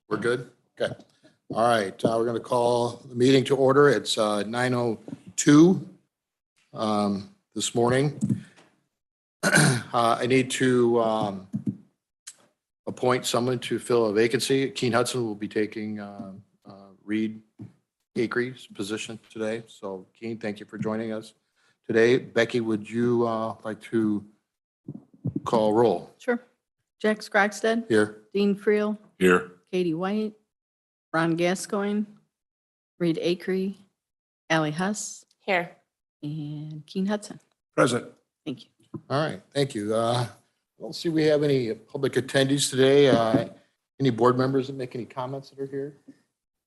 We're good? Okay. All right, we're going to call the meeting to order. It's 9:02 this morning. I need to appoint someone to fill a vacancy. Keen Hudson will be taking Reed Acrie's position today. So Keen, thank you for joining us today. Becky, would you like to call roll? Sure. Jack Scrogstad, Here. Dean Friel, Here. Katie White, Ron Gascoigne, Reed Acree, Allie Huss, Here. and Keen Hudson. Present. Thank you. All right, thank you. I don't see we have any public attendees today. Any board members that make any comments that are here?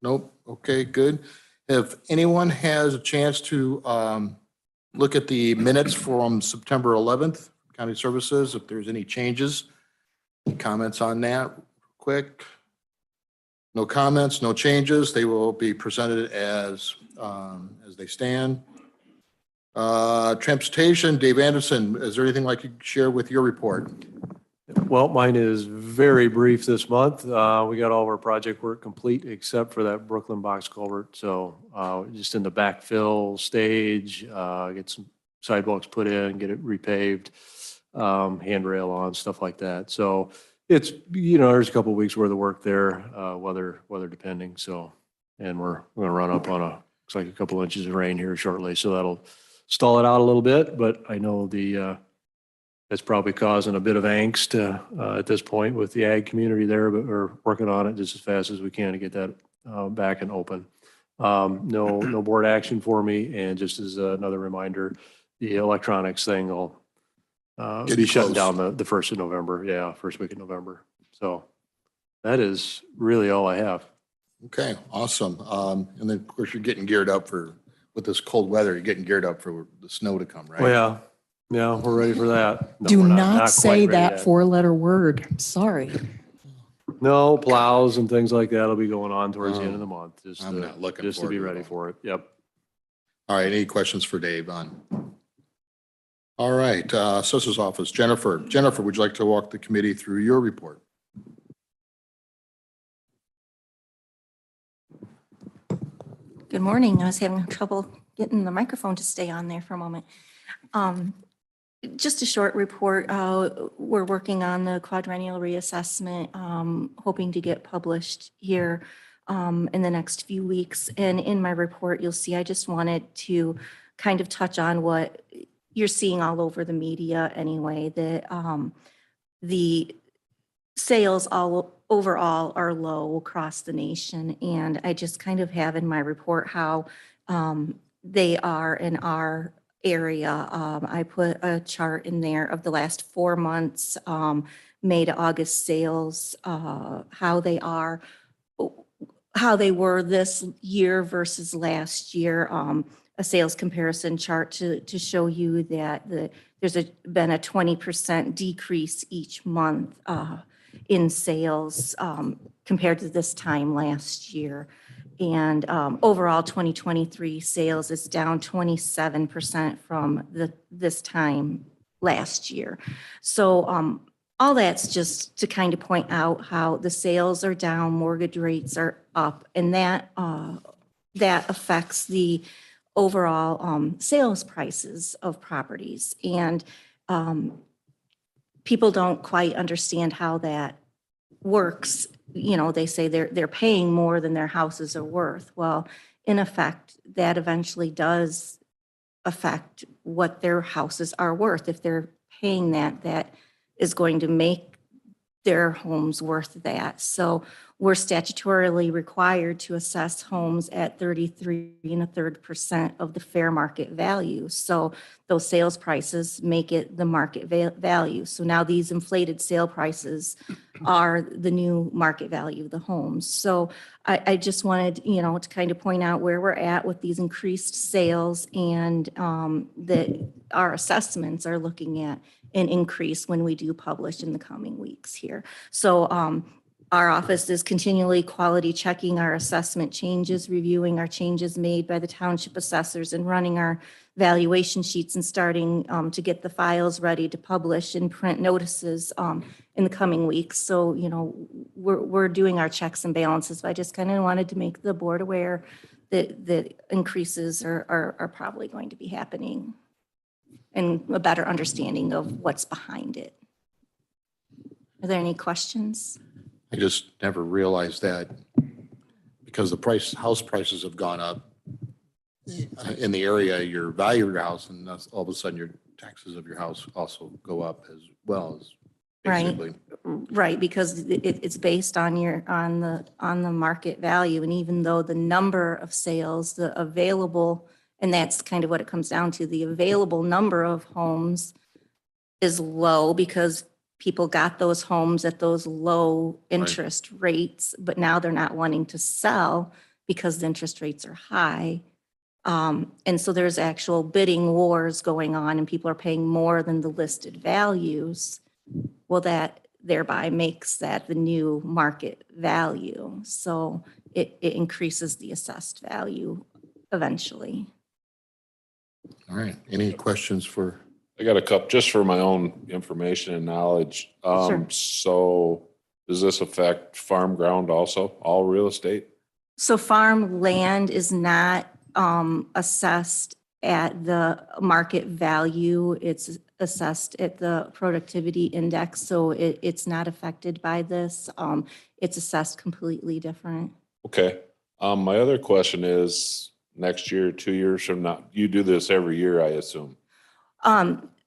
Nope. Okay, good. If anyone has a chance to look at the minutes from September 11th, County Services, if there's any changes, any comments on that quick? No comments, no changes. They will be presented as they stand. Transportation, Dave Anderson, is there anything like you could share with your report? Well, mine is very brief this month. We got all of our project work complete except for that Brooklyn box culvert. So just in the backfill stage, get some sidewalks put in, get it repaved, handrail on, stuff like that. So it's, there's a couple of weeks worth of work there, weather depending. So, and we're going to run up on looks like a couple inches of rain here shortly. So that'll stall it out a little bit, but I know that's probably causing a bit of angst at this point with the ag community there, but we're working on it just as fast as we can to get that back and open. No board action for me. And just as another reminder, the electronics thing will be shutting down the 1st of November. Yeah, first week of November. So that is really all I have. Okay, awesome. And then, of course, you're getting geared up with this cold weather, you're getting geared up for the snow to come, right? Well, yeah, we're ready for that. No, Do we're not quite say ready that yet. four-letter word. Sorry. No, plows and things like that will be going on towards the end of the month. Just I'm not looking just to forward be to ready it. for it. Yep. All right, any questions for Dave on? All right, Assessor's Office, Jennifer. Jennifer, would you like to walk the committee through your report? Good morning. I was having trouble getting the microphone to stay on there for a moment. Just a short report. We're working on the quadrennial reassessment, hoping to get published here in the next few weeks. And in my report, you'll see I just wanted to kind of touch on what you're seeing all over the media anyway, that the sales overall are low across the nation. And I just kind of have in my report how they are in our area. I put a chart in there of the last 4 months, May to August sales, how they were this year versus last year. A sales comparison chart to show you that there's been a 20% decrease each month in sales compared to this time last year. And overall 2023 sales is down 27% from this time last year. So all that's just to kind of point out how the sales are down, mortgage rates are up, and that affects the overall sales prices of properties. And people don't quite understand how that works. They say they're paying more than their houses are worth. Well, in effect, that eventually does affect what their houses are worth. If they're paying that is going to make their homes worth that. So we're statutorily required to assess homes at 33 1/3% of the fair market value. So those sales prices make it the market value. So now these inflated sale prices are the new market value of the homes. So I just wanted, to kind of point out where we're at with these increased sales, and that our assessments are looking at an increase when we do publish in the coming weeks here. So our office is continually quality checking our assessment changes, reviewing our changes made by the township assessors, and running our valuation sheets and starting to get the files ready to publish and print notices in the coming weeks. So, we're doing our checks and balances. But I just kind of wanted to make the board aware that increases are probably going to be happening and a better understanding of what's behind it. Are there any questions? I just never realized that because house prices have gone up in the area, your value of your house, and that's all of a sudden your taxes of your house also go up as well as Right. basically. Right, because it's based on the market value. And even though the number of sales, the available, and that's kind of what it comes down to, the available number of homes is low because people got those homes at those low interest rates, but now they're not wanting to sell because the interest rates are high. And so there's actual bidding wars going on and people are paying more than the listed values. Well, that thereby makes that the new market value. So it increases the assessed value eventually. All right. Any questions for, I got a couple, just for my own information and knowledge. Sure. So does this affect farm ground also, all real estate? So farm land is not assessed at the market value. It's assessed at the productivity index. So it's not affected by this. It's assessed completely different. Okay. My other question is, next year, 2 years from now, you do this every year, I assume?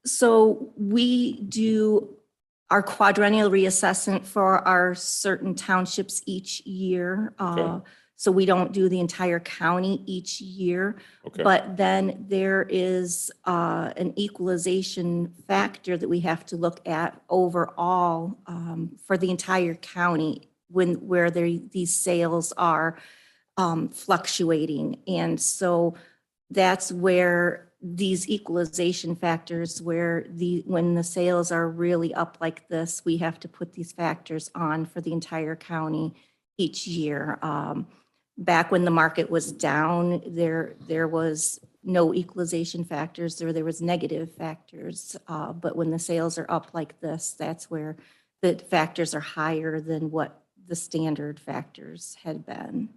So we do our quadrennial reassessment for our certain townships each year. Okay. So we don't do the entire county each year. Okay. But then there is an equalization factor that we have to look at overall for the entire county where these sales are fluctuating. And so that's where these equalization factors, when the sales are really up like this, we have to put these factors on for the entire county each year. Back when the market was down, there was no equalization factors, there was negative factors. But when the sales are up like this, that's where the factors are higher than what the standard factors had been.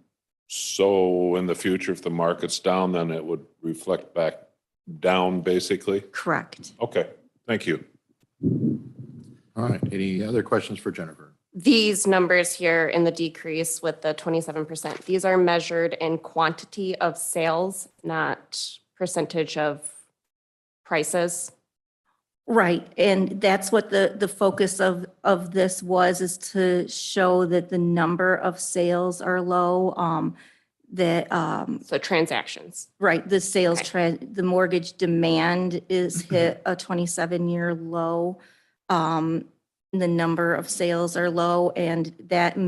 So in the future, if the market's down, then it would reflect back down, basically? Correct. Okay, thank you. all right. Any other questions for Jennifer? These numbers here in the decrease with the 27%, these are measured in quantity of sales, not percentage of prices. Right, and that's what the focus of this is to show that the number of sales are low, So transactions. right, the sales Okay. trend, the mortgage demand is hit a 27-year low. The number of sales are low, and that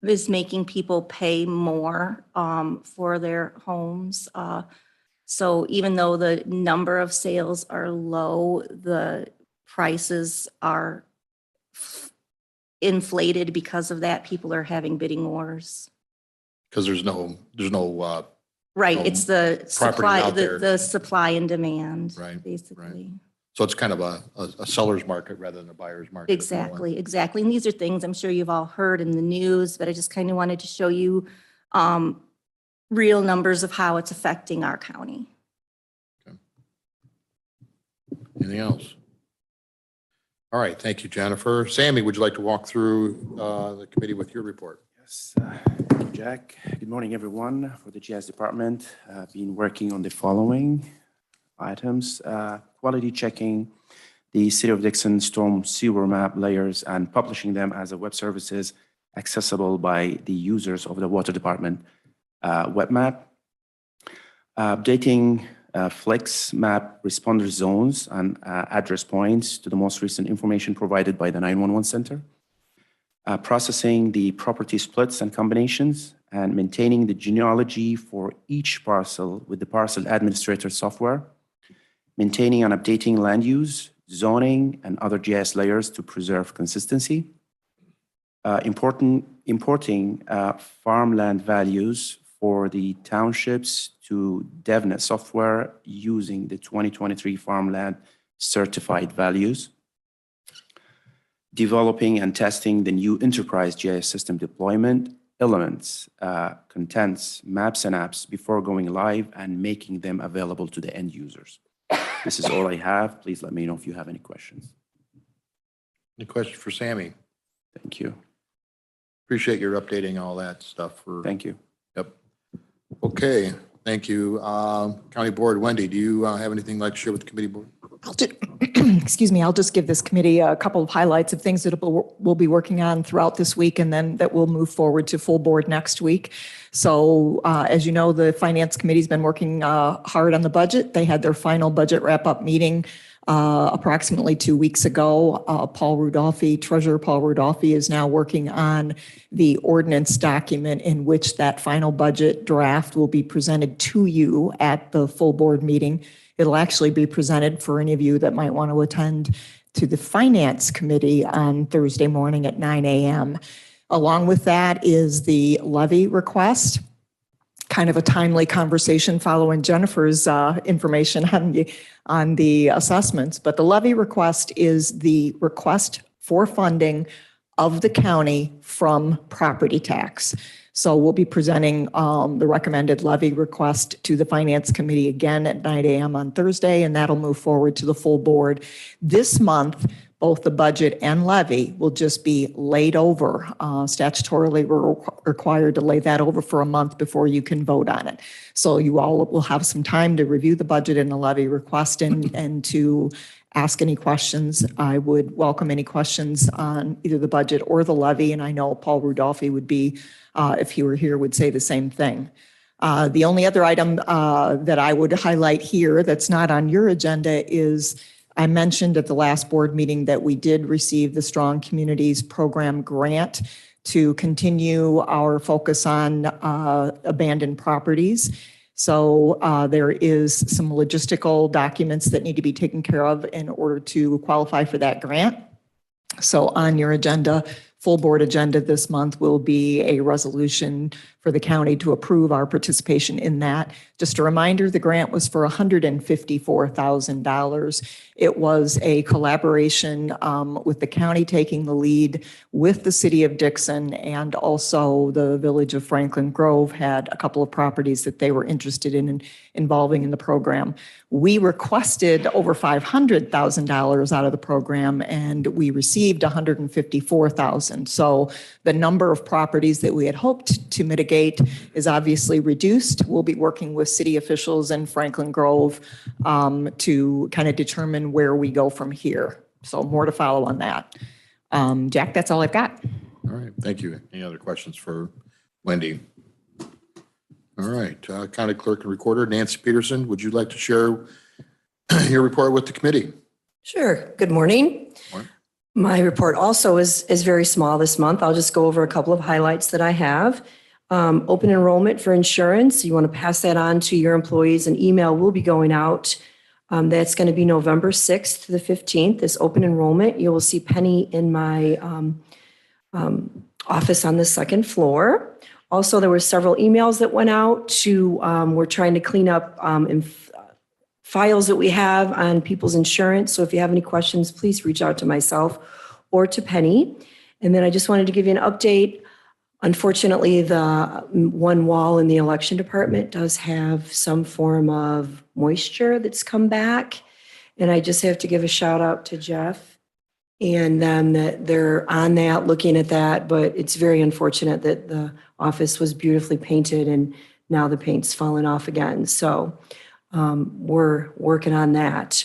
is making people pay more for their homes. So even though the number of sales are low, the prices are inflated because of that. People are having bidding wars. Because there's no, Right, No it's the property supply, out there. the supply and demand, Right, basically. so it's kind of a seller's market rather than a buyer's market. Exactly, exactly. And these are things I'm sure you've all heard in the news, but I just kind of wanted to show you real numbers of how it's affecting our county. Anything else? All right, thank you, Jennifer. Sammy, would you like to walk through the committee with your report? Yes, thank you, Jack. Good morning, everyone. For the GIS department, I've been working on the following items: quality checking the City of Dixon storm sewer map layers and publishing them as a web services accessible by the users of the water department web map. Updating Flex map responder zones and address points to the most recent information provided by the 911 center. Processing the property splits and combinations, and maintaining the genealogy for each parcel with the parcel administrator software. Maintaining and updating land use, zoning, and other GIS layers to preserve consistency. Importing farmland values for the townships to DevNet software using the 2023 farmland certified values. developing and testing the new enterprise GIS system deployment elements, contents, maps, and apps before going live and making them available to the end users. This is all I have. Please let me know if you have any questions. Any questions for Sammy? Thank you. Appreciate your updating all that stuff for. Thank you. Yep. Okay, thank you. County Board, Wendy, do you have anything you'd like to share with the committee board? Excuse me, I'll just give this committee a couple of highlights of things that we'll be working on throughout this week and then that will move forward to full board next week. So as you know, the Finance Committee's been working hard on the budget. They had their final budget wrap-up meeting approximately 2 weeks ago. Treasurer Paul Rudolphi is now working on the ordinance document in which that final budget draft will be presented to you at the full board meeting. It'll actually be presented for any of you that might want to attend to the Finance Committee on Thursday morning at 9 a.m. Along with that is the levy request. Kind of a timely conversation following Jennifer's information on the assessments. But the levy request is the request for funding of the county from property tax. So we'll be presenting the recommended levy request to the Finance Committee again at 9 a.m. on Thursday, and that'll move forward to the full board. This month, both the budget and levy will just be laid over. Statutorily, we're required to lay that over for a month before you can vote on it. So you all will have some time to review the budget and the levy request and to ask any questions. I would welcome any questions on either the budget or the levy, and I know Paul Rudolphi would be, if he were here, would say the same thing. The only other item that I would highlight here that's not on your agenda is I mentioned at the last board meeting that we did receive the Strong Communities Program grant to continue our focus on abandoned properties. So there is some logistical documents that need to be taken care of in order to qualify for that grant. So on your agenda, full board agenda this month will be a resolution for the county to approve our participation in that. Just a reminder, the grant was for $154,000. It was a collaboration with the county taking the lead with the city of Dixon, and also the village of Franklin Grove had a couple of properties that they were interested in involving in the program. We requested over $500,000 out of the program, and we received $154,000. So the number of properties that we had hoped to mitigate is obviously reduced. We'll be working with city officials in Franklin Grove to kind of determine where we go from here. So more to follow on that. Jack, that's all I've got. All right, thank you. Any other questions for Wendy? All right, County Clerk and Recorder Nancy Peterson, would you like to share your report with the committee? Sure. Good morning. Morning. My report also is very small this month. I'll just go over a couple of highlights that I have. Open enrollment for insurance. You want to pass that on to your employees. An email will be going out. That's going to be November 6th to the 15th, this open enrollment. You will see Penny in my office on the second floor. Also, there were several emails that went out to, we're trying to clean up files that we have on people's insurance. So if you have any questions, please reach out to myself or to Penny. And then I just wanted to give you an update. Unfortunately, the one wall in the election department does have some form of moisture that's come back. And I just have to give a shout out to Jeff and them that they're on that, looking at that. But it's very unfortunate that the office was beautifully painted and now the paint's fallen off again. So we're working on that.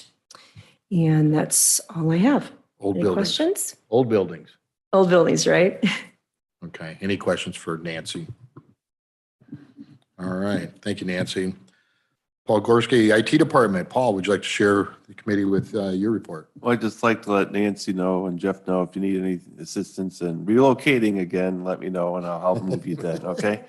And that's all I have. Old Any buildings. questions? Old buildings. Old buildings, right? Okay, any questions for Nancy? All right, thank you, Nancy. Paul Gorski, IT Department. Paul, would you like to share the committee with your report? Well, I'd just like to let Nancy know and Jeff know if you need any assistance in relocating again, let me know and I'll help move you then, okay?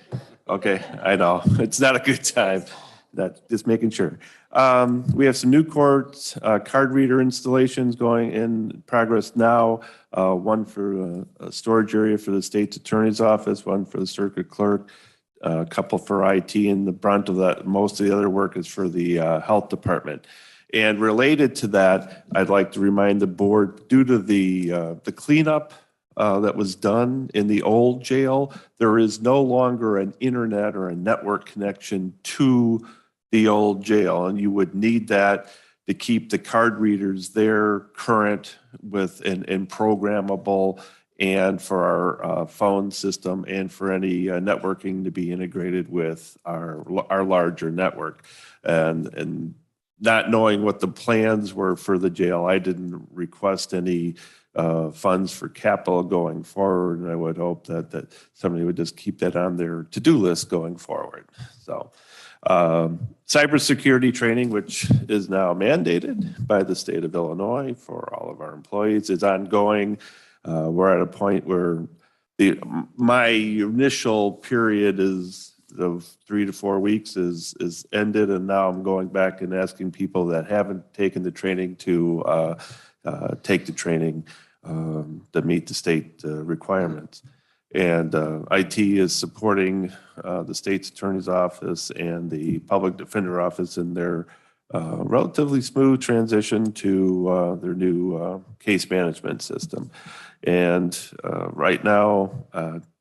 Okay, I know, it's not a good time. That's just making sure. We have some new courts, card reader installations going in progress now. One for a storage area for the state's attorney's office, one for the circuit clerk, a couple for IT, and the brunt of that, most of the other work is for the health department. And related to that, I'd like to remind the board, due to the cleanup that was done in the old jail, there is no longer an internet or a network connection to the old jail, and you would need that to keep the card readers there current with and programmable, and for our phone system, and for any networking to be integrated with our larger network. And not knowing what the plans were for the jail, I didn't request any funds for capital going forward, and I would hope that somebody would just keep that on their to-do list going forward. So cybersecurity training, which is now mandated by the state of Illinois for all of our employees, is ongoing. We're at a point where my initial period of 3 to 4 weeks is ended, and now I'm going back and asking people that haven't taken the training to take the training to meet the state requirements. And IT is supporting the state's attorney's office and the public defender office in their relatively smooth transition to their new case management system. And right now,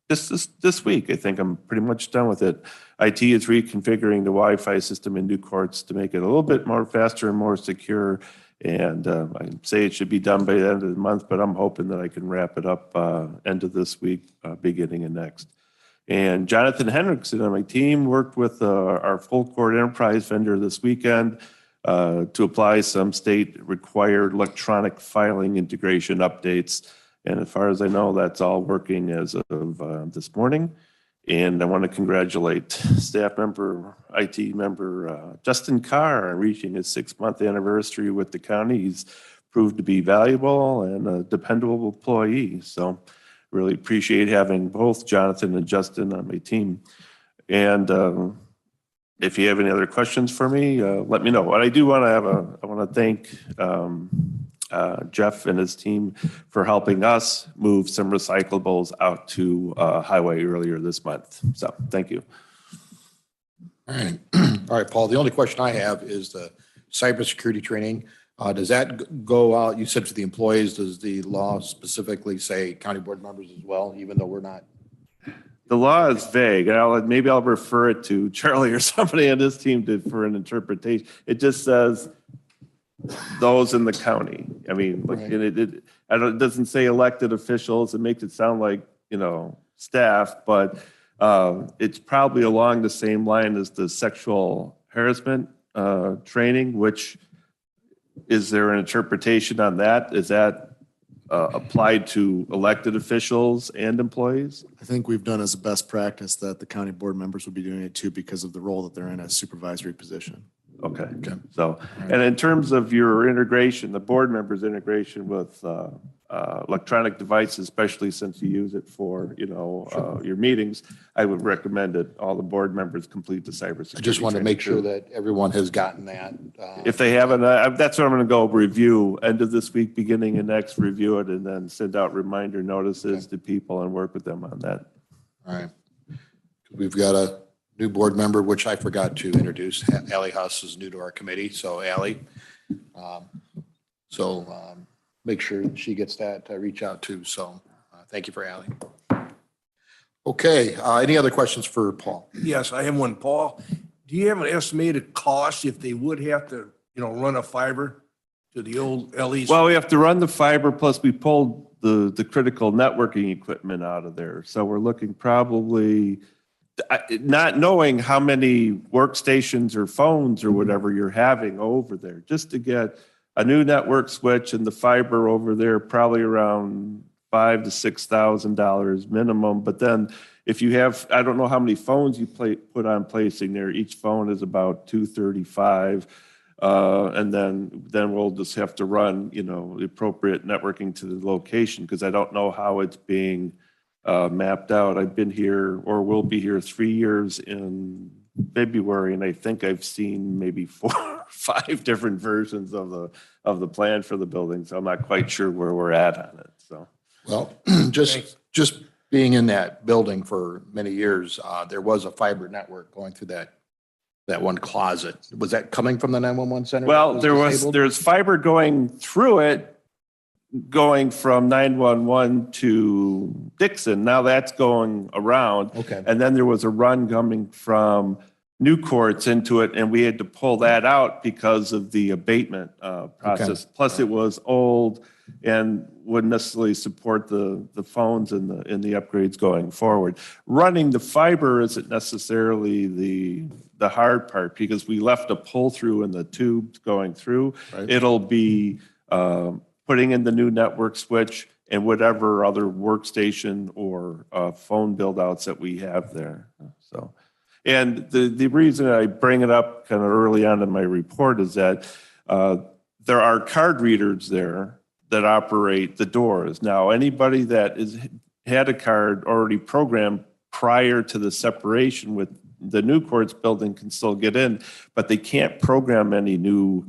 this week, I think I'm pretty much done with it. IT is reconfiguring the Wi-Fi system in new courts to make it a little bit more faster and more secure. And I say it should be done by the end of the month, but I'm hoping that I can wrap it up end of this week, beginning of next. And Jonathan Henriksen on my team worked with our full court enterprise vendor this weekend to apply some state required electronic filing integration updates. And as far as I know, that's all working as of this morning. And I want to congratulate staff member, IT member Justin Carr on reaching his 6-month anniversary with the county. He's proved to be valuable and a dependable employee. So really appreciate having both Jonathan and Justin on my team. And if you have any other questions for me, let me know. What I do want to I want to thank Jeff and his team for helping us move some recyclables out to Highway earlier this month. So thank you. All right. All right, Paul, the only question I have is the cybersecurity training. Does that go out, you said to the employees, does the law specifically say county board members as well, even though we're not? The law is vague. Maybe I'll refer it to Charlie or somebody on his team for an interpretation. It just says those in the county. I mean, like Right. it doesn't say elected officials. It makes it sound like, staff, but it's probably along the same line as the sexual harassment training, which is there an interpretation on that? Is that applied to elected officials and employees? I think we've done as a best practice that the county board members would be doing it too because of the role that they're in as supervisory position. Okay. So, and in terms of your integration, the board members' integration with electronic devices, especially since you use it for, your meetings, I would recommend that all the board members complete the cybersecurity. I just want to training make sure too. that everyone has gotten that. If they haven't, that's what I'm going to go review, end of this week, beginning of next, review it, and then send out reminder notices to people and work with them on that. All right. We've got a new board member, which I forgot to introduce. Allie Huss is new to our committee. So Allie, make sure she gets that to reach out to. So thank you for Allie. Okay. Any other questions for Paul? Yes, I have one. Paul, do you have an estimated cost if they would have to, run a fiber to the old LEs? Well, we have to run the fiber, plus we pulled the critical networking equipment out of there. So we're looking probably, not knowing how many workstations or phones or whatever you're having over there, just to get a new network switch and the fiber over there, probably around $5,000 to $6,000 minimum. But then if you have, I don't know how many phones you put on placing there. Each phone is about $235. And then we'll just have to run, the appropriate networking to the location, because I don't know how it's being mapped out. I've been here, or will be here, 3 years in February, and I think I've seen maybe 4 or 5 different versions of the plan for the building. So I'm not quite sure where we're at on it. So, Well, just being in that building for many years, there was a fiber network going through that that one closet. Was that coming from the 911 center? Well, that disabled? there's fiber going through it, going from 911 to Dixon. Now that's going around. Okay. And then there was a run coming from New Courts into it, and we had to pull that out because of the abatement process. Plus, it was old and wouldn't necessarily support the phones and the upgrades going forward. Running the fiber isn't necessarily the hard part because we left a pull through in the tubes going through. Right. It'll be putting in the new network switch and whatever other workstation or phone build outs that we have there. So. And the reason I bring it up kind of early on in my report is that there are card readers there that operate the doors. Now, anybody that had a card already programmed prior to the separation with the New Courts building can still get in, but they can't program any new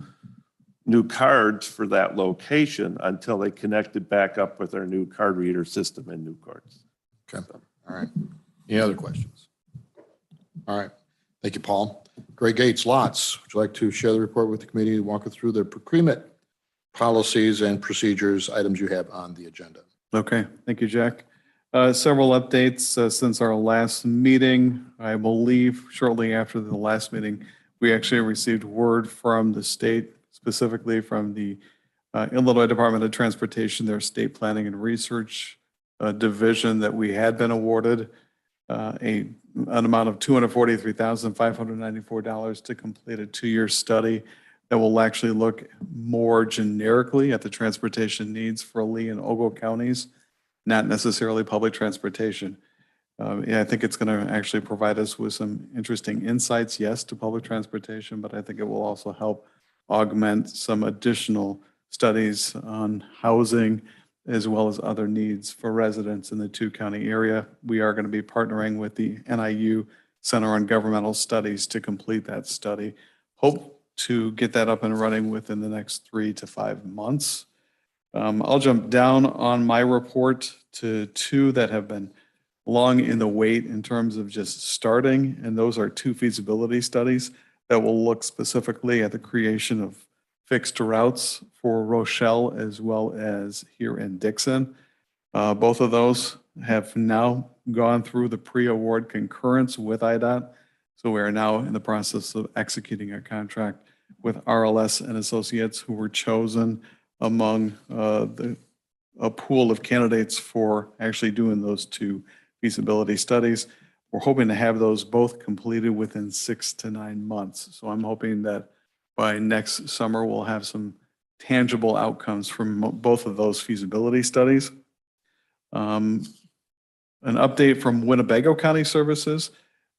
cards for that location until they connect it back up with our new card reader system in New Courts. Okay. All right. Any other questions? All right. Thank you, Paul. Greg Gates, Lots, would you like to share the report with the committee and walk us through the procurement policies and procedures, items you have on the agenda? Okay, thank you, Jack. Several updates since our last meeting. I believe shortly after the last meeting, we actually received word from the state, specifically from the Illinois Department of Transportation, their state planning and research division, that we had been awarded an amount of $243,594 to complete a 2-year study that will actually look more generically at the transportation needs for Lee and Ogle counties, not necessarily public transportation. I think it's going to actually provide us with some interesting insights, yes, to public transportation, but I think it will also help augment some additional studies on housing as well as other needs for residents in the 2-county area. We are going to be partnering with the NIU Center on Governmental Studies to complete that study. Hope to get that up and running within the next 3 to 5 months. I'll jump down on my report to 2 that have been long in the wait in terms of just starting, and those are 2 feasibility studies that will look specifically at the creation of fixed routes for Rochelle as well as here in Dixon. Both of those have now gone through the pre-award concurrence with IDOT. So we are now in the process of executing a contract with RLS and Associates, who were chosen among a pool of candidates for actually doing those 2 feasibility studies. We're hoping to have those both completed within 6 to 9 months. So I'm hoping that by next summer, we'll have some tangible outcomes from both of those feasibility studies. An update from Winnebago County Services.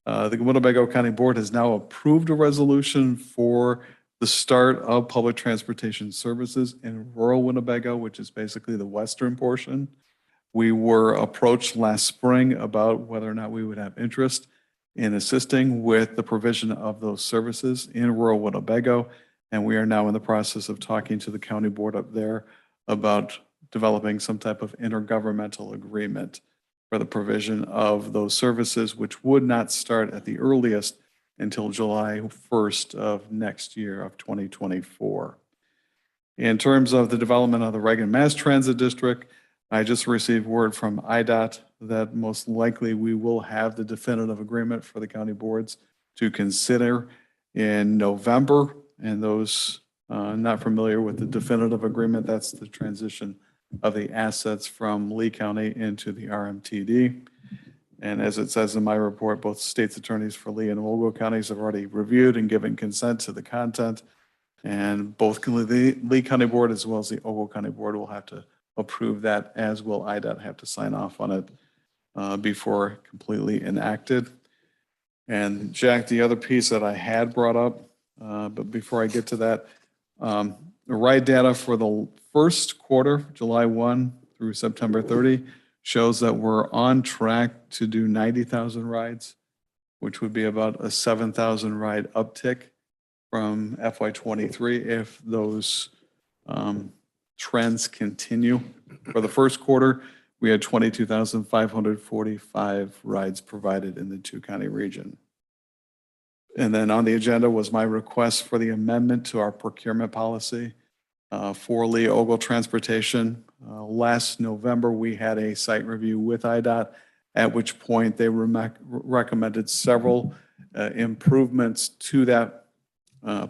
The Winnebago County Board has now approved a resolution for the start of public transportation services in rural Winnebago, which is basically the western portion. We were approached last spring about whether or not we would have interest in assisting with the provision of those services in rural Winnebago. And we are now in the process of talking to the county board up there about developing some type of intergovernmental agreement for the provision of those services, which would not start at the earliest until July 1st of next year of 2024. In terms of the development of the Reagan Mass Transit District, I just received word from IDOT that most likely we will have the definitive agreement for the county boards to consider in November. And those not familiar with the definitive agreement, that's the transition of the assets from Lee County into the RMTD. And as it says in my report, both state's attorneys for Lee and Ogle counties have already reviewed and given consent to the content. And both the Lee County Board as well as the Ogle County Board will have to approve that, as will IDOT have to sign off on it before completely enacted. And Jack, the other piece that I had brought up, but before I get to that, the ride data for the first quarter, July 1 through September 30, shows that we're on track to do 90,000 rides, which would be about a 7,000 ride uptick from FY23 if those trends continue. For the first quarter, we had 22,545 rides provided in the 2-county region. And then on the agenda was my request for the amendment to our procurement policy for Lee Ogle Transportation. Last November, we had a site review with IDOT, at which point they recommended several improvements to that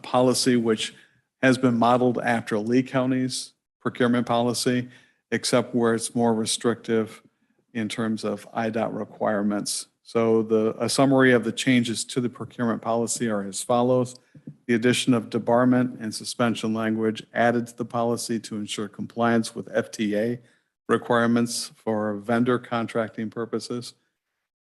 policy, which has been modeled after Lee County's procurement policy, except where it's more restrictive in terms of IDOT requirements. So a summary of the changes to the procurement policy are as follows. The addition of debarment and suspension language added to the policy to ensure compliance with FTA requirements for vendor contracting purposes.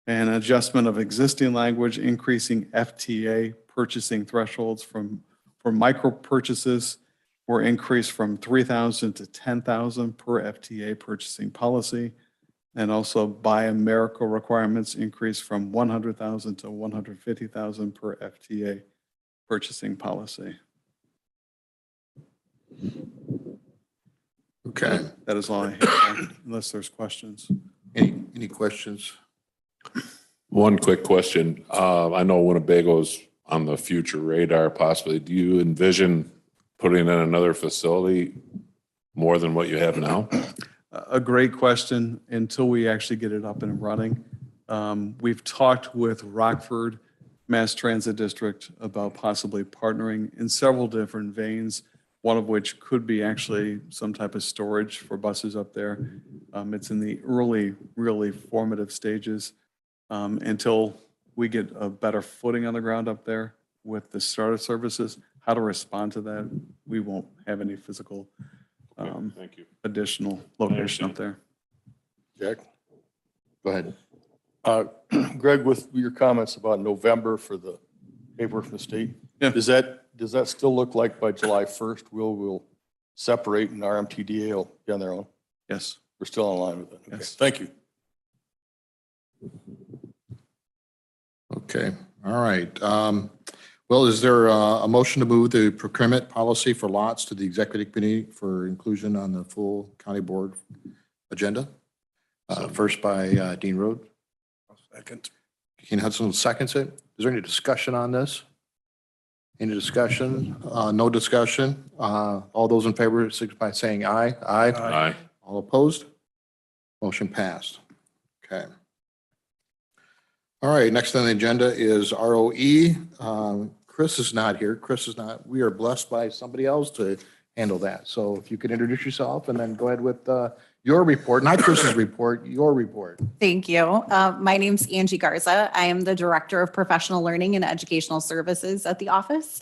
An adjustment of existing language increasing FTA purchasing thresholds for micro purchases were increased from 3,000 to 10,000 per FTA purchasing policy. And also Buy America requirements increased from 100,000 to 150,000 per FTA purchasing policy. Okay. That is all I have, unless there's questions. Any questions? One quick question. I know Winnebago's on the future radar possibly. Do you envision putting in another facility more than what you have now? A great question until we actually get it up and running. We've talked with Rockford Mass Transit District about possibly partnering in several different veins, one of which could be actually some type of storage for buses up there. It's in the early, really formative stages until we get a better footing on the ground up there with the startup services. How to respond to that, we won't have any physical Thank you. additional location up there. Jack? Go ahead. Greg, with your comments about November for the paperwork from the state, Yeah. does that still look like by July 1st, we'll separate and our MTDA will be on their own? Yes. We're still in line with it. Okay. Yes. Thank you. Okay, all right. Well, is there a motion to move the procurement policy for lots to the executive committee for inclusion on the full county board agenda? First by Dean Road. Second. Keen Hudson seconds it. Is there any discussion on this? Any discussion? No discussion. All those in favor, signify by saying aye. Aye. Aye. All opposed? Motion passed. Okay. All right, next on the agenda is ROE. Chris is not here. Chris is not. We are blessed by somebody else to handle that. So if you could introduce yourself and then go ahead with your report, not Chris's report, your report. Thank you. My name's Angie Garza. I am the Director of Professional Learning and Educational Services at the office.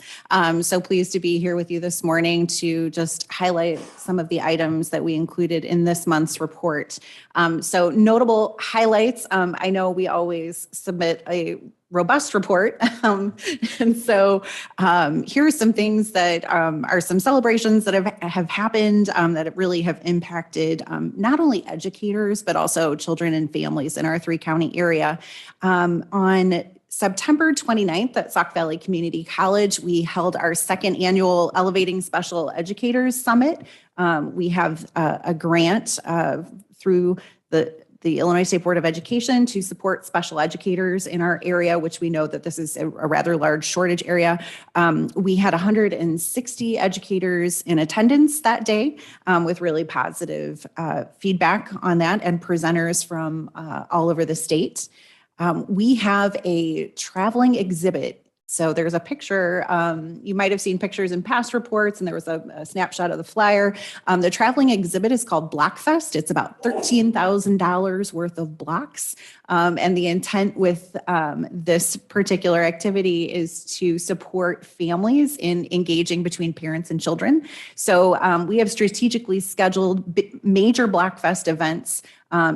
So pleased to be here with you this morning to just highlight some of the items that we included in this month's report. So notable highlights, I know we always submit a robust report. And so here are some things that are some celebrations that have happened that really have impacted not only educators, but also children and families in our 3-county area. On September 29th at Sauk Valley Community College, we held our 2nd annual Elevating Special Educators Summit. We have a grant through the Illinois State Board of Education to support special educators in our area, which we know that this is a rather large shortage area. We had 160 educators in attendance that day with really positive feedback on that and presenters from all over the state. We have a traveling exhibit. So there's a picture, you might have seen pictures in past reports, and there was a snapshot of the flyer. The traveling exhibit is called Blockfest. It's about $13,000 worth of blocks. And the intent with this particular activity is to support families in engaging between parents and children. So we have strategically scheduled major Blockfest events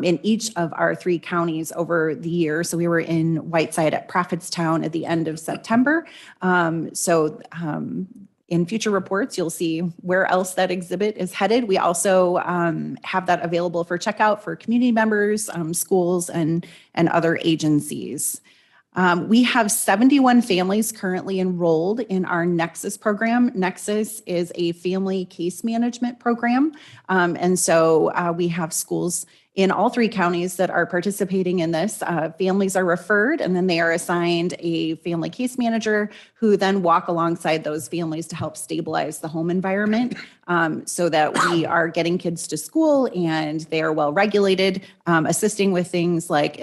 in each of our 3 counties over the year. So we were in Whiteside at Prophetstown at the end of September. In future reports, you'll see where else that exhibit is headed. We also have that available for checkout for community members, schools, and other agencies. We have 71 families currently enrolled in our Nexus program. Nexus is a family case management program. And so we have schools in all 3 counties that are participating in this. Families are referred and then they are assigned a family case manager who then walk alongside those families to help stabilize the home environment so that we are getting kids to school and they are well regulated, assisting with things like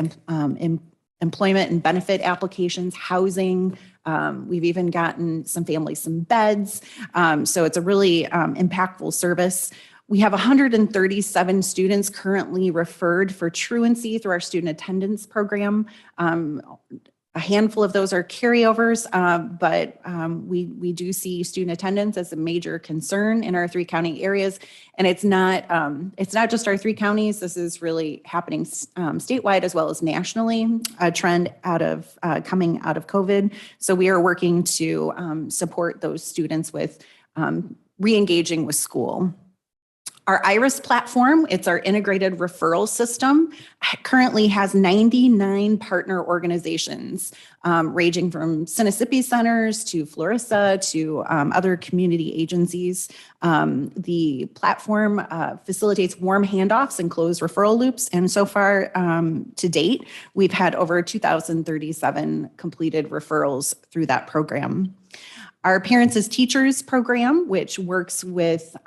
employment and benefit applications, housing. We've even gotten some families some beds. So it's a really impactful service. We have 137 students currently referred for truancy through our student attendance program. A handful of those are carryovers, but we do see student attendance as a major concern in our 3 county areas. And it's not just our 3 counties. This is really happening statewide as well as nationally, a trend coming out of COVID. So we are working to support those students with re-engaging with school. Our IRIS platform, it's our integrated referral system, currently has 99 partner organizations, ranging from Sinisippi Centers to Florissa to other community agencies. The platform facilitates warm handoffs and closed referral loops. And so far to date, we've had over 2,037 completed referrals through that program. Our Parents as Teachers program, which works with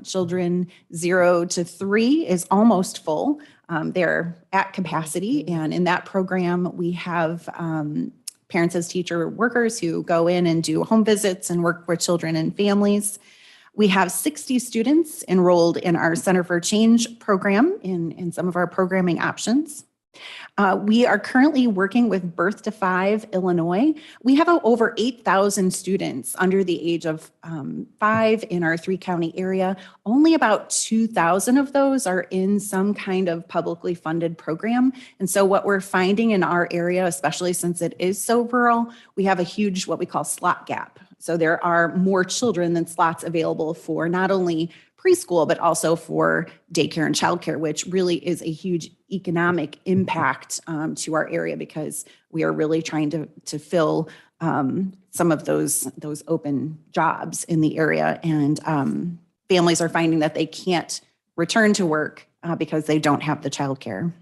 children 0 to 3, is almost full. They're at capacity. And in that program, we have Parents as Teacher workers who go in and do home visits and work with children and families. We have 60 students enrolled in our Center for Change program in some of our programming options. We are currently working with Birth to 5 Illinois. We have over 8,000 students under the age of 5 in our 3 county area. Only about 2,000 of those are in some kind of publicly funded program. And so what we're finding in our area, especially since it is so rural, we have a huge what we call slot gap. So there are more children than slots available for not only preschool, but also for daycare and childcare, which really is a huge economic impact to our area because we are really trying to fill some of those open jobs in the area. And families are finding that they can't return to work because they don't have the childcare.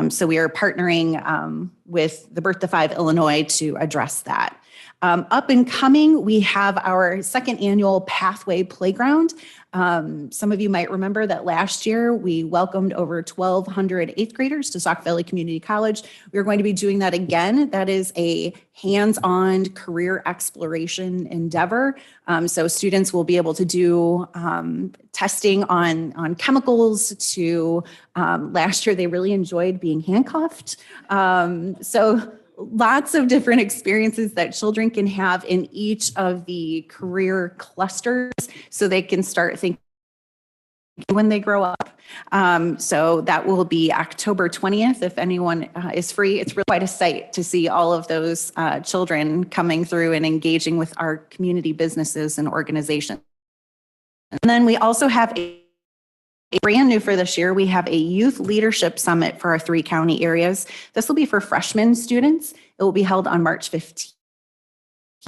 So we are partnering with the Birth to 5 Illinois to address that. Up and coming, we have our 2nd annual Pathway Playground. Some of you might remember that last year we welcomed over 1,200 8th graders to Sauk Valley Community College. We're going to be doing that again. That is a hands-on career exploration endeavor. So students will be able to do testing on chemicals to, last year they really enjoyed being handcuffed. So lots of different experiences that children can have in each of the career clusters so they can start thinking when they grow up. So that will be October 20th if anyone is free. It's really quite a sight to see all of those children coming through and engaging with our community businesses and organizations. And then we also have a brand new for this year, we have a youth leadership summit for our 3 county areas. This will be for freshman students. It will be held on March 15th.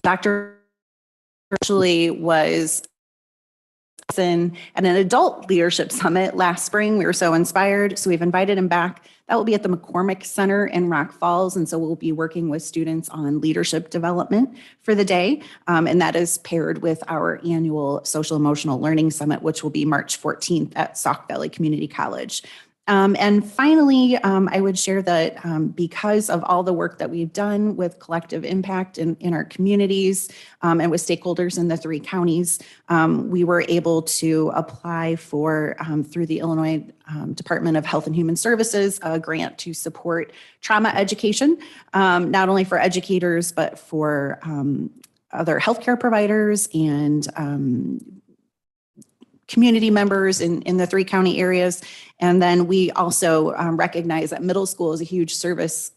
Dr. actually was at an adult leadership summit last spring. We were so inspired, so we've invited him back. That will be at the McCormick Center in Rock Falls, and so we'll be working with students on leadership development for the day, and that is paired with our annual Social Emotional Learning Summit, which will be March 14th at Sauk Valley Community College. And finally, I would share that because of all the work that we've done with collective impact in our communities and with stakeholders in the 3 counties, we were able to apply for, through the Illinois Department of Health and Human Services, a grant to support trauma education, not only for educators, but for other healthcare providers and community members in the 3 county areas. And then we also recognize that middle school is a huge service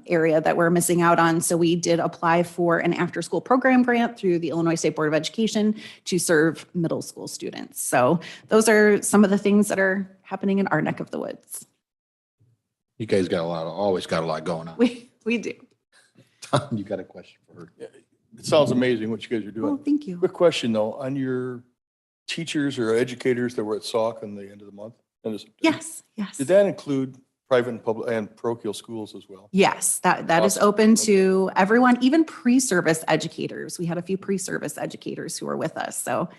area that we're missing out on. So we did apply for an after-school program grant through the Illinois State Board of Education to serve middle school students. So those are some of the things that are happening in our neck of the woods. You guys got always got a lot going on. We do. You got a question for her? It sounds amazing what you guys are Well, doing. thank you. Quick question though, on your teachers or educators that were at Sauk on the end of the month? Yes, yes. Did that include private and public and parochial schools as well? Yes, that is Awesome. open to everyone, even pre-service educators. We had a few pre-service educators who were with us. So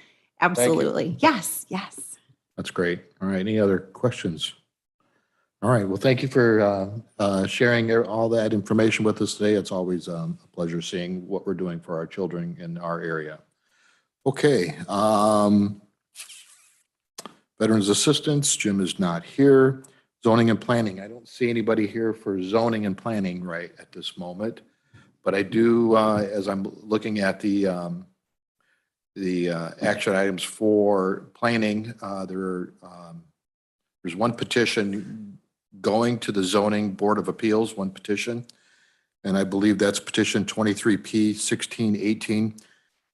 absolutely. Yes, yes. That's great. All right. Any other questions? All right. Well, thank you for sharing all that information with us today. It's always a pleasure seeing what we're doing for our children in our area. Okay. Veterans Assistance, Jim is not here. Zoning and Planning, I don't see anybody here for zoning and planning right at this moment. But I do, as I'm looking at the action items for planning, there's one petition going to the Zoning Board of Appeals, one petition. And I believe that's petition 23P 1618.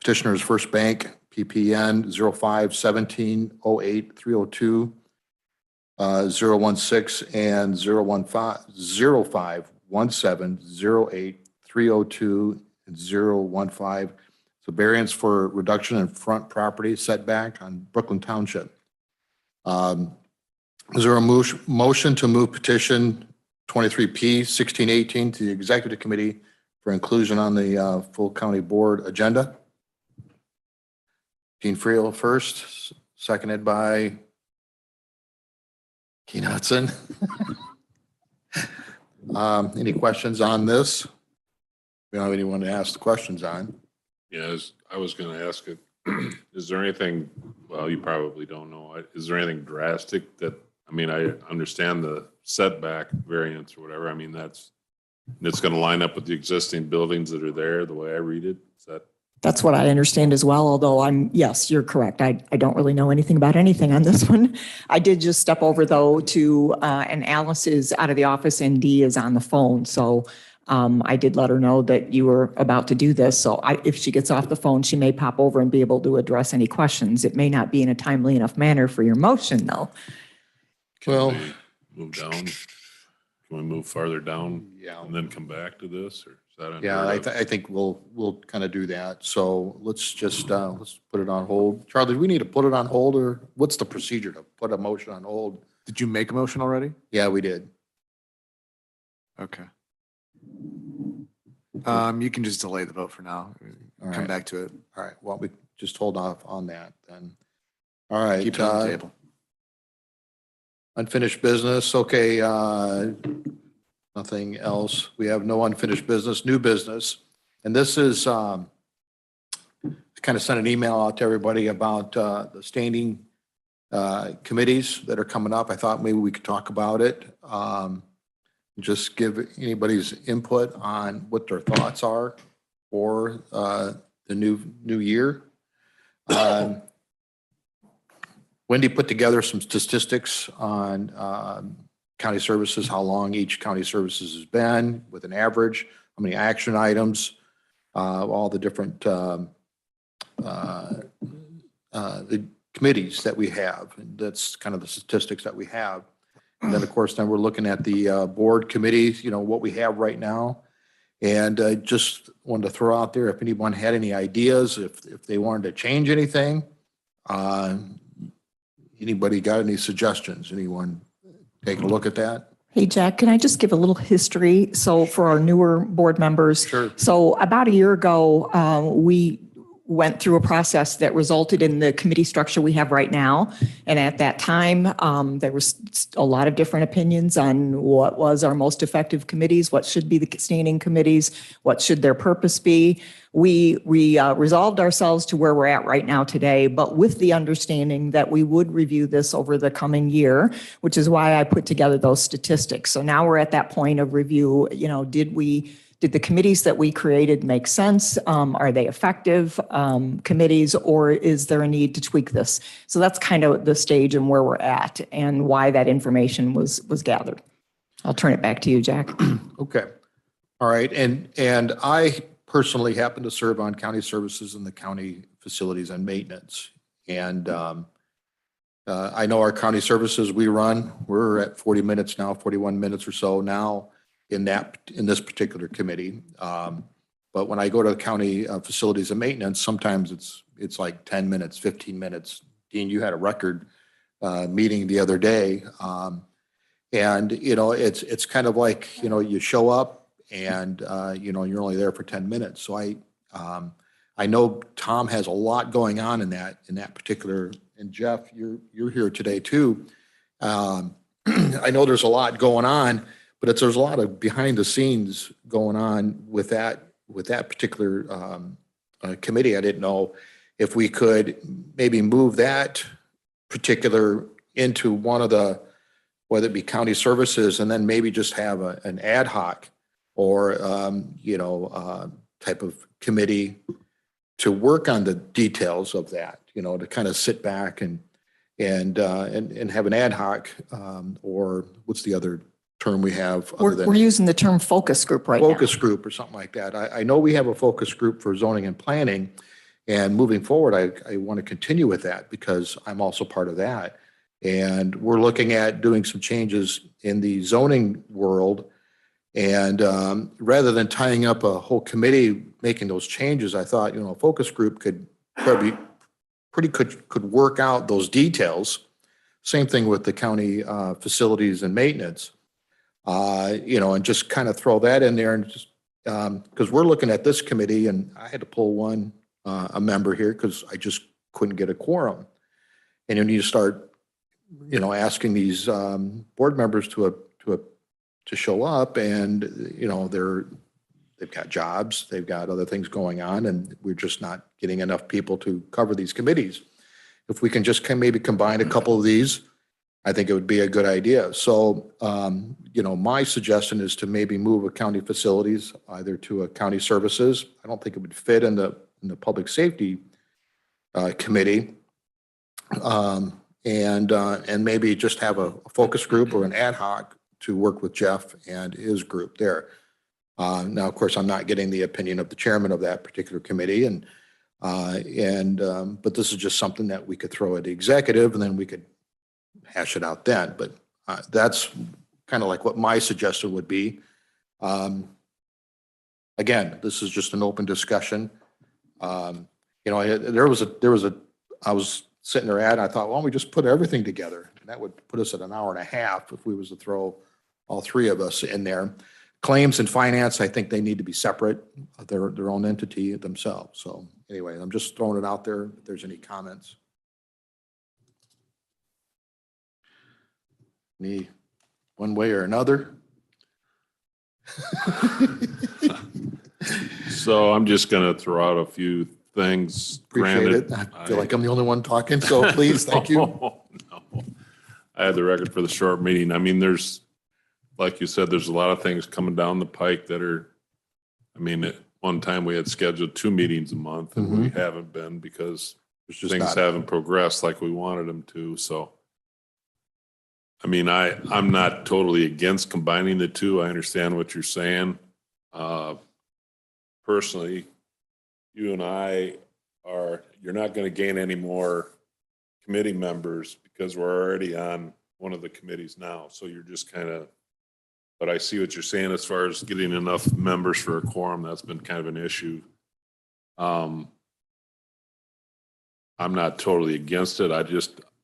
Petitioner's First Bank, PPN 0517083002, 016 and 0517083002 and 015. So variance for reduction in front property setback on Brooklyn Township. Is there a motion to move petition 23P 1618 to the Executive Committee for inclusion on the full county board agenda? Gene Friel first, seconded by Keen Hudson. Any questions on this? We don't have anyone to ask the questions on. Yes, I was going to ask it. Is there anything, well, you probably don't know. Is there anything drastic that, I mean, I understand the setback variance or whatever. I mean, it's going to line up with the existing buildings that are there, the way I read it. Is that? That's what I understand as well, although yes, you're correct. I don't really know anything about anything on this one. I did just step over though to, and Alice is out of the office and Dee is on the phone. So I did let her know that you were about to do this. So if she gets off the phone, she may pop over and be able to address any questions. It may not be in a timely enough manner for your motion though. Can we move down? Can we move farther down? Yeah. And then come back to this, or is that unheard Yeah, of? I think we'll kind of do that. So let's just, let's put it on hold. Charlie, do we need to put it on hold, or what's the procedure to put a motion on hold? Did you make a motion already? Yeah, we did. Okay. You can just delay the vote for now. All Come right. back to it. All right, well, we just hold off on that then. All right. Keep it on the table. Unfinished business, okay, nothing else. We have no unfinished business, new business. And this is, kind of sent an email out to everybody about the standing committees that are coming up. I thought maybe we could talk about it. Just give anybody's input on what their thoughts are for the new year. Wendy put together some statistics on county services, how long each county services has been with an average, how many action items, all the different the committees that we have. And that's kind of the statistics that we have. And then, of course, then we're looking at the board committees, what we have right now. And I just wanted to throw out there, if anyone had any ideas, if they wanted to change anything, anybody got any suggestions? Anyone take a look at that? Hey, Jack, can I just give a little history? So for our newer board members. Sure. So about a year ago, we went through a process that resulted in the committee structure we have right now. And at that time, there was a lot of different opinions on what was our most effective committees, what should be the standing committees, what should their purpose be. We resolved ourselves to where we're at right now today, but with the understanding that we would review this over the coming year, which is why I put together those statistics. So now we're at that point of review. Did the committees that we created make sense? Are they effective committees, or is there a need to tweak this? So that's kind of the stage and where we're at and why that information was gathered. I'll turn it back to you, Jack. Okay. All right. And I personally happen to serve on county services and the county facilities and maintenance. And I know our county services we run, we're at 40 minutes now, 41 minutes or so now. in this particular committee. But when I go to the county facilities and maintenance, sometimes it's like 10 minutes, 15 minutes. Dean, you had a record meeting the other day. And, it's kind of like, you show up and, you're only there for 10 minutes. So I know Tom has a lot going on in that particular, and Jeff, you're here today too. I know there's a lot going on, but there's a lot of behind the scenes going on with that particular committee. I didn't know if we could maybe move that particular into one of the, whether it be county services, and then maybe just have an ad hoc or, type of committee to work on the details of that, to kind of sit back and have an ad hoc, or what's the other term we have? other than We're using the term focus group right now. focus group or something like that. I know we have a focus group for zoning and planning, and moving forward, I want to continue with that because I'm also part of that. And we're looking at doing some changes in the zoning world. And rather than tying up a whole committee making those changes, I thought, a focus group could probably could work out those details. Same thing with the county facilities and maintenance, and just kind of throw that in there, and just because we're looking at this committee, and I had to pull a member here because I just couldn't get a quorum. And you need to start, asking these board members to show up, and they've got jobs, they've got other things going on, and we're just not getting enough people to cover these committees. If we can just maybe combine a couple of these, I think it would be a good idea. So, my suggestion is to maybe move a county facilities either to a county services. I don't think it would fit in the public safety committee, and maybe just have a focus group or an ad hoc to work with Jeff and his group there. Now, of course, I'm not getting the opinion of the chairman of that particular committee, but this is just something that we could throw at the executive, and then we could hash it out then. But that's kind of like what my suggestion would be. Again, this is just an open discussion. I was sitting there and I thought, why don't we just put everything together? And that would put us at an hour and a half if we was to throw all three of us in there. Claims and finance, I think they need to be separate. They're their own entity themselves. So anyway, I'm just throwing it out there if there's any comments. Any one way or another? So I'm just going to throw out a few things. Appreciate it. I feel like I'm the only one talking, so please, thank you. No. I had the record for the short meeting. I mean, like you said, there's a lot of things coming down the pike that are, at one time we had scheduled 2 meetings a month, and we haven't been because things haven't progressed like we wanted them to. So, I'm not totally against combining the two. I understand what you're saying. Personally, you and I you're not going to gain any more committee members because we're already on one of the committees now. So you're just but I see what you're saying as far as getting enough members for a quorum. That's been kind of an issue. I'm not totally against it.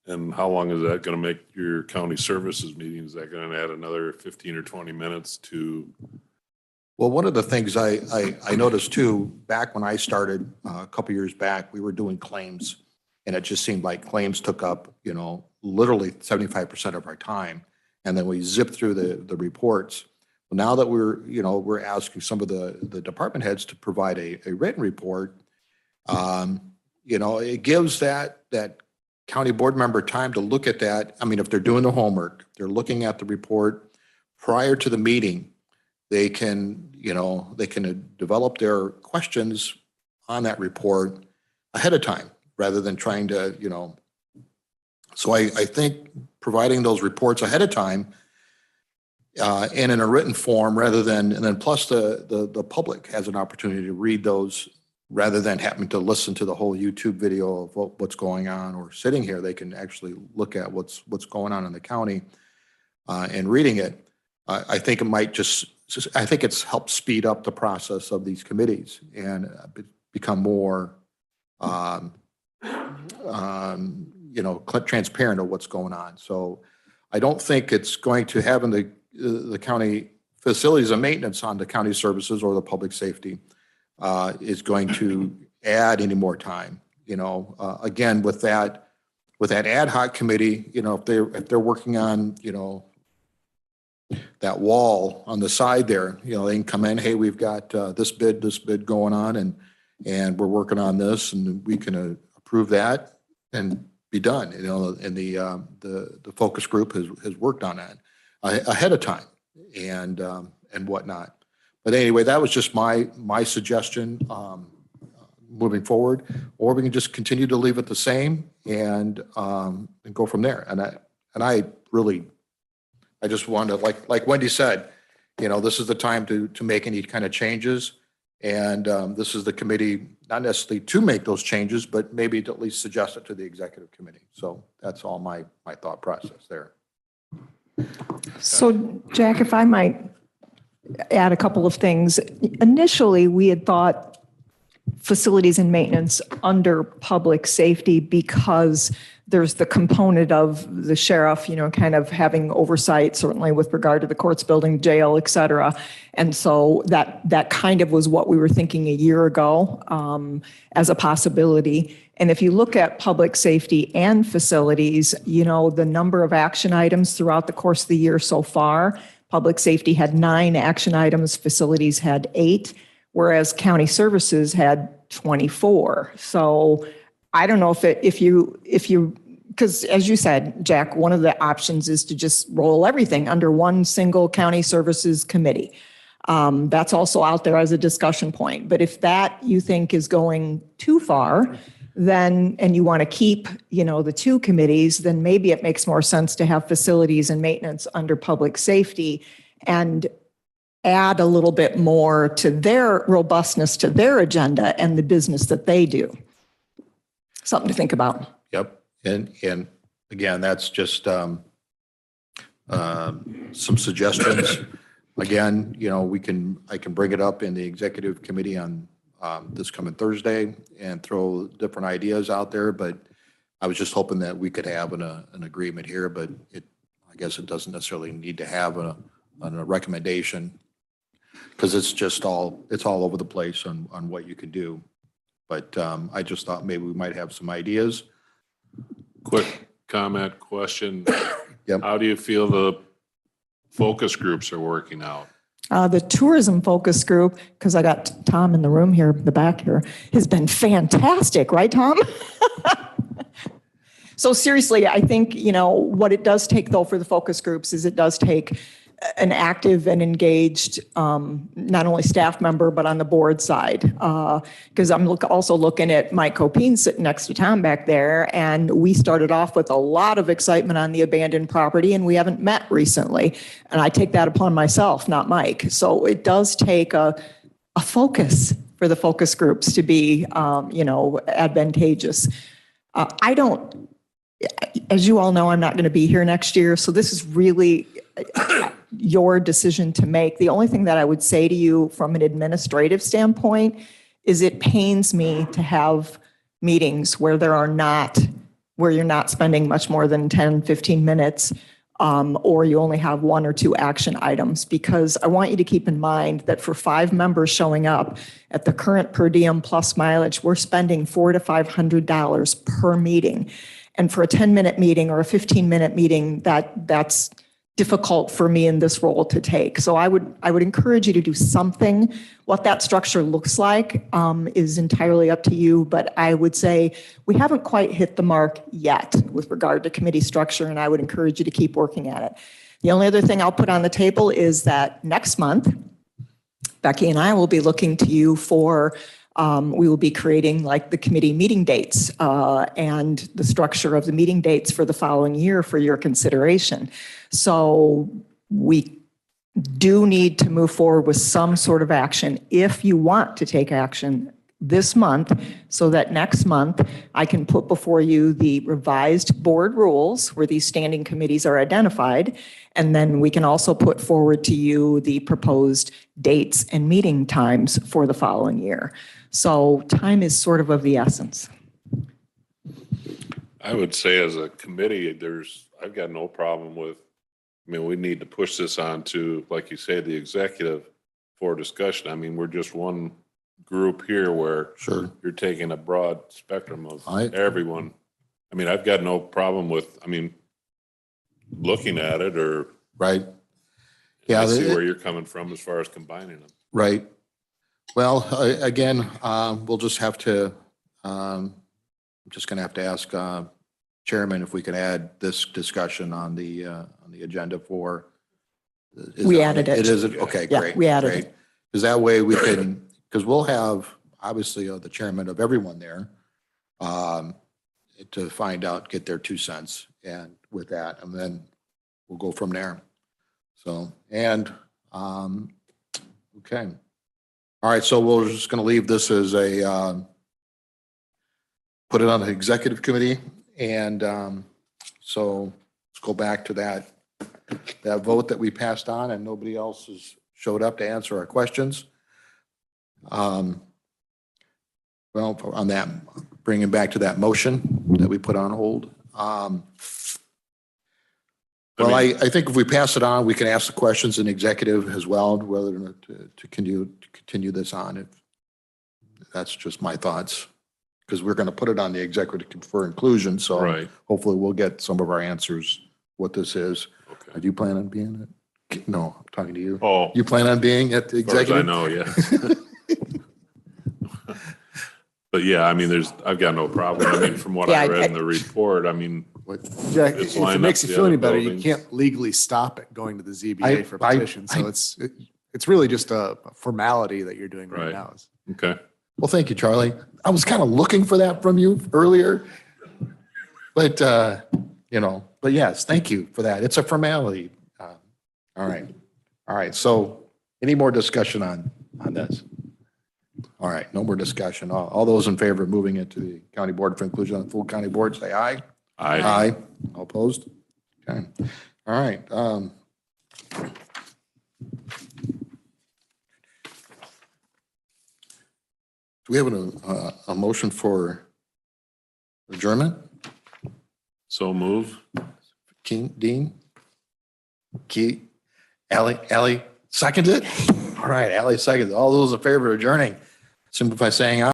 And how long is that going to make your county services meeting? Is that going to add another 15 or 20 minutes to? Well, one of the things I noticed too, back when I started a couple years back, we were doing claims, and it just seemed like claims took up, literally 75% of our time. And then we zipped through the reports. Well, now that we're asking some of the department heads to provide a written report, it gives that county board member time to look at that. If they're doing the homework, they're looking at the report prior to the meeting, they can develop their questions on that report ahead of time rather than trying to, So I think providing those reports ahead of time and in a written form and then plus the public has an opportunity to read those rather than having to listen to the whole YouTube video of what's going on or sitting here, they can actually look at what's going on in the county and reading it. I think it might just I think it's helped speed up the process of these committees and become more, transparent of what's going on. So I don't think it's going to having the county facilities and maintenance on the county services or the public safety is going to add any more time. Again, with that ad hoc committee, if they're working on, that wall on the side there, they can come in, hey, we've got this bid going on and we're working on this and we can approve that and be done. And the focus group has worked on that ahead of time and whatnot. But anyway, that was just my suggestion moving forward, or we can just continue to leave it the same and go from there. And I just wanted to, like Wendy said, this is the time to make any kind of changes. And this is the committee, not necessarily to make those changes, but maybe to at least suggest it to the executive committee. So that's all my thought process there. So Jack, if I might add a couple of things. Initially, we had thought facilities and maintenance under public safety because there's the component of the sheriff, kind of having oversight, certainly with regard to the courts building, jail, et cetera. And so that kind of was what we were thinking a year ago as a possibility. And if you look at public safety and facilities, the number of action items throughout the course of the year so far, public safety had 9 action items, facilities had 8, whereas county services had 24. So I don't know if you, because as you said, Jack, one of the options is to just roll everything under one single county services committee. That's also out there as a discussion point. But if that you think is going too far, then, and you want to keep, the 2 committees, then maybe it makes more sense to have facilities and maintenance under public safety and add a little bit more to their robustness to their agenda and the business that they do. Something to think about. Yep. And again, that's just some suggestions. Again, I can bring it up in the executive committee on this coming Thursday and throw different ideas out there, but I was just hoping that we could have an agreement here, but I guess it doesn't necessarily need to have a recommendation because it's all over the place on what you can do. But I just thought maybe we might have some ideas. Quick comment, question. Yep. How do you feel the focus groups are working out? The tourism focus group, because I got Tom in the room here, the back here, has been fantastic, right, Tom? So seriously, I think, what it does take though for the focus groups is it does take an active and engaged, not only staff member, but on the board side. Because I'm also looking at Mike Copine sitting next to Tom back there. And we started off with a lot of excitement on the abandoned property and we haven't met recently. And I take that upon myself, not Mike. So it does take a focus for the focus groups to be, advantageous. As you all know, I'm not going to be here next year. So this is really your decision to make. The only thing that I would say to you from an administrative standpoint is it pains me to have meetings where you're not spending much more than 10, 15 minutes, or you only have 1 or 2 action items, because I want you to keep in mind that for 5 members showing up at the current per diem plus mileage, we're spending $400 to $500 per meeting. And for a 10-minute meeting or a 15-minute meeting, that's difficult for me in this role to take. So I would encourage you to do something. What that structure looks like is entirely up to you, but I would say we haven't quite hit the mark yet with regard to committee structure, and I would encourage you to keep working at it. The only other thing I'll put on the table is that next month, Becky and I will be looking to you for we will be creating like the committee meeting dates and the structure of the meeting dates for the following year for your consideration. So we do need to move forward with some sort of action if you want to take action this month so that next month I can put before you the revised board rules where these standing committees are identified. And then we can also put forward to you the proposed dates and meeting times for the following year. So time is sort of the essence. I would say as a committee, I've got no problem with, I mean, we need to push this on to, like you say, the executive for discussion. I mean, we're just one group here where Sure. you're taking a broad spectrum of I- everyone. I mean, I've got no problem with, I mean, looking at it or Right. Yeah. I see the- where you're coming from as far as combining them. Right. Well, again, we'll just have to, I'm just going to have to ask Chairman if we can add this discussion on the agenda for. We added it. It is, okay, Yeah, great. we added it. Because that way we can, because we'll have, obviously, the chairman of everyone there to find out, get their 2 cents and with that, and then we'll go from there. So, and, okay. All right, so we're just going to leave this as a, put it on the executive committee. And so let's go back to that vote that we passed on and nobody else has showed up to answer our questions. Well, on that, bringing back to that motion that we put on hold. Well, I think if we pass it on, we can ask the questions in executive as well, whether or not to continue this on. If that's just my thoughts, because we're going to put it on the executive for inclusion. So Right. hopefully we'll get some of our answers, what this is. Okay. Do you plan on being it? No, I'm talking to you. Oh, You plan on being at the as far as executive? I know, yes. But yeah, I mean, I've got no problem. I mean, from what Yeah, I read in the report, I mean, Jack, It's if it lined makes up you the feel any other better, you buildings. can't legally stop it going to the ZBA for I- petition. So it's really just a formality that you're doing right Right. now. okay. Well, thank you, Charlie. I was kind of looking for that from you earlier. But, but yes, thank you for that. It's a formality. All right. All right. So any more discussion on this? All right. No more discussion. All those in favor of moving it to the county board for inclusion on the full county board, say aye. I All opposed? Okay. All right. Do we have a motion for adjournment? so move. King, Dean? Key? Ally seconded? All right, Ally seconded. All those in favor of adjourning, signify by saying aye.